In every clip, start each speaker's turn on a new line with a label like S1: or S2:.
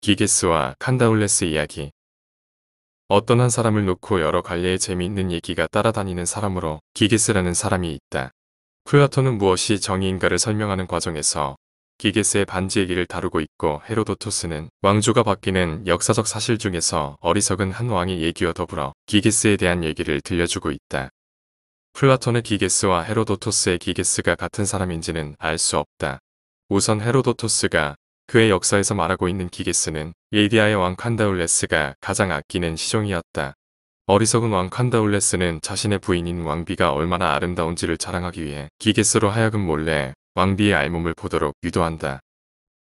S1: 기게스와 칸다울레스 이야기. 어떤 한 사람을 놓고 여러 갈래의 재미있는 얘기가 따라다니는 사람으로 기게스라는 사람이 있다. 플라톤은 무엇이 정의인가를 설명하는 과정에서 기게스의 반지 얘기를 다루고 있고, 헤로도토스는 왕조가 바뀌는 역사적 사실 중에서 어리석은 한 왕의 얘기와 더불어 기게스에 대한 얘기를 들려주고 있다. 플라톤의 기게스와 헤로도토스의 기게스가 같은 사람인지는 알 수 없다. 우선 헤로도토스가 그의 역사에서 말하고 있는 기게스는 리디아의 왕 칸다울레스가 가장 아끼는 시종이었다. 어리석은 왕 칸다울레스는 자신의 부인인 왕비가 얼마나 아름다운지를 자랑하기 위해 기게스로 하여금 몰래 왕비의 알몸을 보도록 유도한다.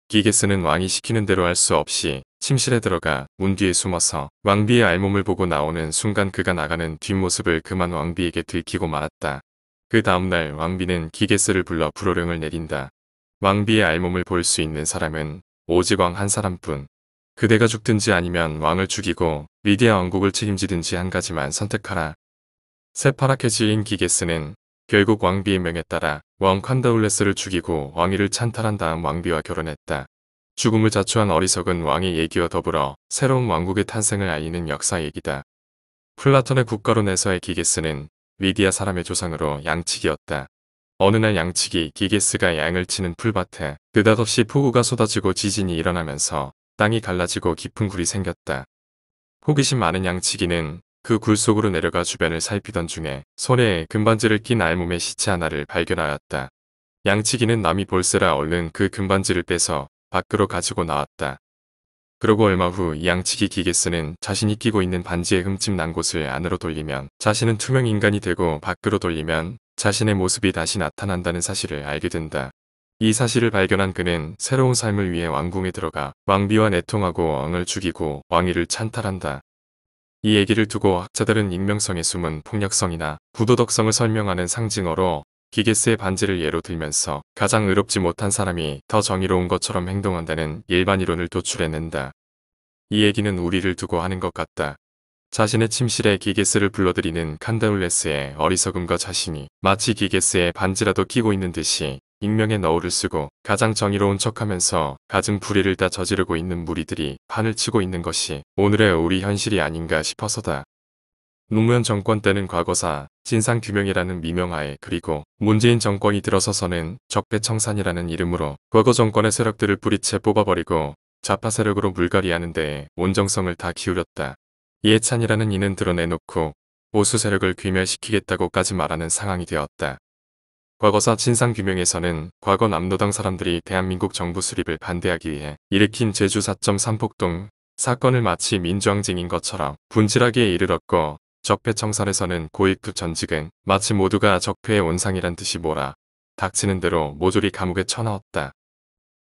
S1: 기게스는 왕이 시키는 대로 할 수 없이 침실에 들어가 문 뒤에 숨어서 왕비의 알몸을 보고 나오는 순간 그가 나가는 뒷모습을 그만 왕비에게 들키고 말았다. 그 다음날 왕비는 기게스를 불러 불호령을 내린다. 왕비의 알몸을 볼 수 있는 사람은 오직 왕 한 사람뿐. 그대가 죽든지 아니면 왕을 죽이고 리디아 왕국을 책임지든지 한 가지만 선택하라. 새파랗게 질린 기게스는 결국 왕비의 명에 따라 왕 칸다울레스를 죽이고 왕위를 찬탈한 다음 왕비와 결혼했다. 죽음을 자초한 어리석은 왕의 얘기와 더불어 새로운 왕국의 탄생을 알리는 역사 얘기다. 플라톤의 국가론에서의 기게스는 리디아 사람의 조상으로 양치기였다. 어느 날 양치기 기게스가 양을 치는 풀밭에 느닷없이 폭우가 쏟아지고 지진이 일어나면서 땅이 갈라지고 깊은 굴이 생겼다. 호기심 많은 양치기는 그 굴 속으로 내려가 주변을 살피던 중에 손에 금반지를 낀 알몸의 시체 하나를 발견하였다. 양치기는 남이 볼세라 얼른 그 금반지를 빼서 밖으로 가지고 나왔다. 그러고 얼마 후 이 양치기 기게스는 자신이 끼고 있는 반지의 흠집 난 곳을 안으로 돌리면 자신은 투명 인간이 되고, 밖으로 돌리면 자신의 모습이 다시 나타난다는 사실을 알게 된다. 이 사실을 발견한 그는 새로운 삶을 위해 왕궁에 들어가 왕비와 내통하고 왕을 죽이고 왕위를 찬탈한다. 이 얘기를 두고 학자들은 익명성의 숨은 폭력성이나 부도덕성을 설명하는 상징어로 기게스의 반지를 예로 들면서 가장 의롭지 못한 사람이 더 정의로운 것처럼 행동한다는 일반 이론을 도출해낸다. 이 얘기는 우리를 두고 하는 것 같다. 자신의 침실에 기게스를 불러들이는 칸다울레스의 어리석음과 자신이 마치 기게스의 반지라도 끼고 있는 듯이 익명의 너울을 쓰고 가장 정의로운 척하면서 갖은 불의를 다 저지르고 있는 무리들이 판을 치고 있는 것이 오늘의 우리 현실이 아닌가 싶어서다. 노무현 정권 때는 과거사 진상규명이라는 미명하에, 그리고 문재인 정권이 들어서서는 적폐청산이라는 이름으로 과거 정권의 세력들을 뿌리채 뽑아버리고 좌파 세력으로 물갈이하는 데에 온정성을 다 기울였다. 이해찬이라는 이는 드러내놓고 보수 세력을 귀멸시키겠다고까지 말하는 상황이 되었다. 과거사 진상규명에서는 과거 남노당 사람들이 대한민국 정부 수립을 반대하기 위해 일으킨 제주 4.3 폭동 사건을 마치 민주항쟁인 것처럼 분칠하게 이르렀고, 적폐청산에서는 고위급 전직은 마치 모두가 적폐의 온상이란 듯이 몰아 닥치는 대로 모조리 감옥에 쳐넣었다.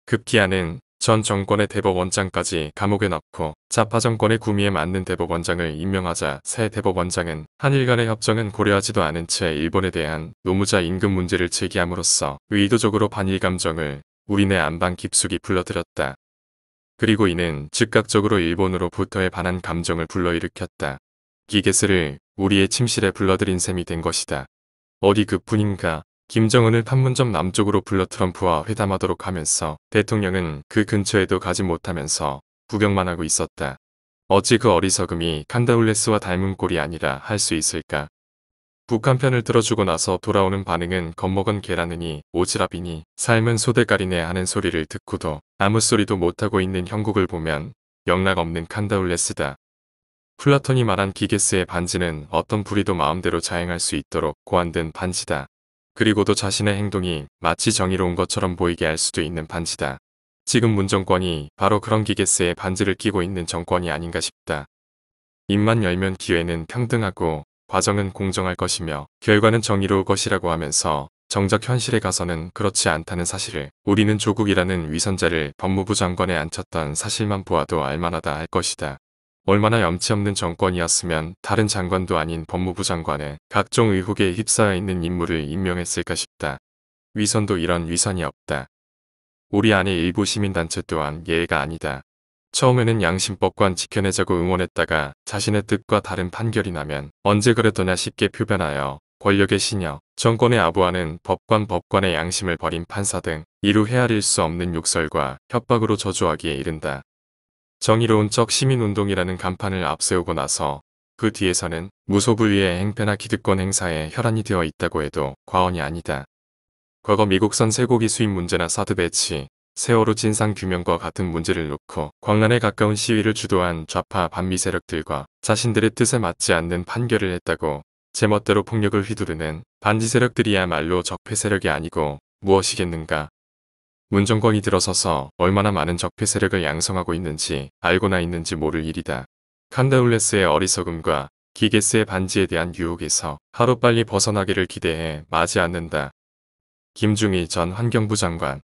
S1: 급기야는 전 정권의 대법원장까지 감옥에 넣고 좌파 정권의 구미에 맞는 대법원장을 임명하자 새 대법원장은 한일 간의 협정은 고려하지도 않은 채 일본에 대한 노무자 임금 문제를 제기함으로써 의도적으로 반일 감정을 우리네 안방 깊숙이 불러들였다. 그리고 이는 즉각적으로 일본으로부터의 반한 감정을 불러일으켰다. 기게스를 우리의 침실에 불러들인 셈이 된 것이다. 어디 그뿐인가. 김정은을 판문점 남쪽으로 불러 트럼프와 회담하도록 하면서 대통령은 그 근처에도 가지 못하면서 구경만 하고 있었다. 어찌 그 어리석음이 칸다울레스와 닮은 꼴이 아니라 할 수 있을까. 북한 편을 들어주고 나서 돌아오는 반응은 겁먹은 개라느니 오지랖이니 삶은 소대가리네 하는 소리를 듣고도 아무 소리도 못하고 있는 형국을 보면 영락없는 칸다울레스다. 플라톤이 말한 기게스의 반지는 어떤 불의도 마음대로 자행할 수 있도록 고안된 반지다. 그리고도 자신의 행동이 마치 정의로운 것처럼 보이게 할 수도 있는 반지다. 지금 문정권이 바로 그런 기게스의 반지를 끼고 있는 정권이 아닌가 싶다. 입만 열면 기회는 평등하고 과정은 공정할 것이며 결과는 정의로울 것이라고 하면서 정작 현실에 가서는 그렇지 않다는 사실을 우리는 조국이라는 위선자를 법무부 장관에 앉혔던 사실만 보아도 알만하다 할 것이다. 얼마나 염치 없는 정권이었으면 다른 장관도 아닌 법무부 장관에 각종 의혹에 휩싸여 있는 인물을 임명했을까 싶다. 위선도 이런 위선이 없다. 우리 안의 일부 시민단체 또한 예외가 아니다. 처음에는 양심법관 지켜내자고 응원했다가 자신의 뜻과 다른 판결이 나면 언제 그랬더냐 싶게 표변하여 권력의 신여, 정권의 아부하는 법관의 양심을 버린 판사 등 이루 헤아릴 수 없는 욕설과 협박으로 저주하기에 이른다. 정의로운 적 시민운동이라는 간판을 앞세우고 나서 그 뒤에서는 무소불위의 행패나 기득권 행사에 혈안이 되어 있다고 해도 과언이 아니다. 과거 미국산 쇠고기 수입 문제나 사드 배치, 세월호 진상규명과 같은 문제를 놓고 광란에 가까운 시위를 주도한 좌파 반미 세력들과 자신들의 뜻에 맞지 않는 판결을 했다고 제멋대로 폭력을 휘두르는 반지 세력들이야말로 적폐 세력이 아니고 무엇이겠는가. 문정권이 들어서서 얼마나 많은 적폐 세력을 양성하고 있는지 알고나 있는지 모를 일이다. 칸다울레스의 어리석음과 기게스의 반지에 대한 유혹에서 하루빨리 벗어나기를 기대해 마지 않는다. 김중희 전 환경부 장관